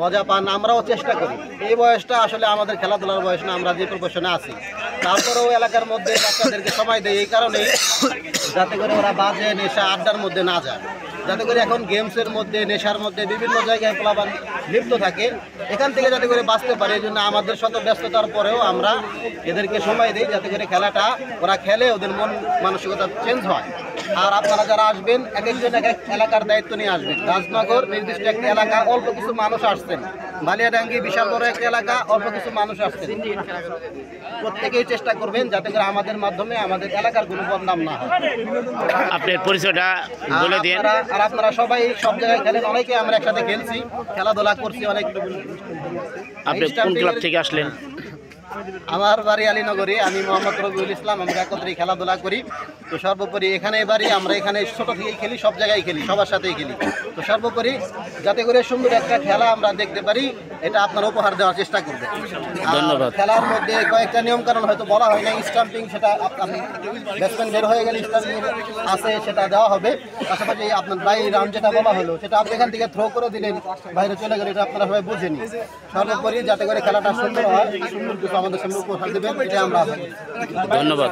মজা পান, আমরাও চেষ্টা করি। এই বয়সটা আসলে আমাদের খেলাধুলার বয়স না, আমরা যে প্রফেশনে আছি, তারপরেও এলাকার মধ্যে বাচ্চাদেরকে সময় দেয় এই কারণেই যাতে করে ওরা বাজে নেশা আড্ডার মধ্যে না যায়, যাতে করে এখন গেমসের মধ্যে নেশার মধ্যে বিভিন্ন জায়গায় প্লাবান লিপ্ত থাকে, এখান থেকে যাতে করে বাঁচতে পারে। এই জন্য আমাদের শত ব্যস্ততার পরেও আমরা এদেরকে সময় দিই যাতে করে খেলাটা ওরা খেলে, ওদের মন মানসিকতা চেঞ্জ হয়। আর আপনারা যারা আসবেন এক একজন এক এক এলাকার দায়িত্ব নিয়ে আসবেন। রাজনগর নির্দিষ্ট একটা এলাকা, অল্প কিছু মানুষ আসছেন। বালিয়াডাঙ্গি বিশাল বড় একটা এলাকা, অল্প কিছু মানুষ আসছেন। প্রত্যেকেই চেষ্টা করবেন যাতে করে আমাদের মাধ্যমে আমাদের এলাকার কোনো বদনাম না হয়। আপনার পরিচয়টা বলে দিন। আর আপনারা সবাই সব জায়গায় খেলেন, অনেকে আমরা একসাথে খেলছি, খেলাধুলা করছি অনেক। আপনি কোন ক্লাব থেকে আসলেন? আমার বাড়ি আলীনগরে, আমি মোহাম্মদ রবিউল ইসলাম। আমরা একত্রে খেলাধুলা করি। তো সর্বোপরি এখানে বাড়ি, আমরা এখানে ছোট থেকেই খেলি, সব জায়গায় খেলি, সবার সাথেই খেলি। তো সর্বোপরি যাতে করে সুন্দর একটা খেলা আমরা দেখতে পারি, এটা আপনারা উপহার দেওয়ার চেষ্টা করবেন। ধন্যবাদ। খেলার মধ্যে কয়েকটা নিয়ম কারণ হয়তো বলা হয় না, স্টাম্পিং, সেটা আপনি ব্যাটসম্যান বের হয়ে গেলে স্টাম্পিং আছে, সেটা দেওয়া হবে। পাশাপাশি আপনার বাই রাউন্ড যেটা বলা হলো, সেটা আপনি এখান থেকে থ্রো করে দিলেন, বাইরে চলে গেলে, এটা আপনারা সবাই বুঝেনি। সর্বোপরি যাতে করে খেলাটা সুন্দর হয়, সুন্দর কিছু আমাদের সামনে উপহার দেবেন, এটা আমরা ধন্যবাদ।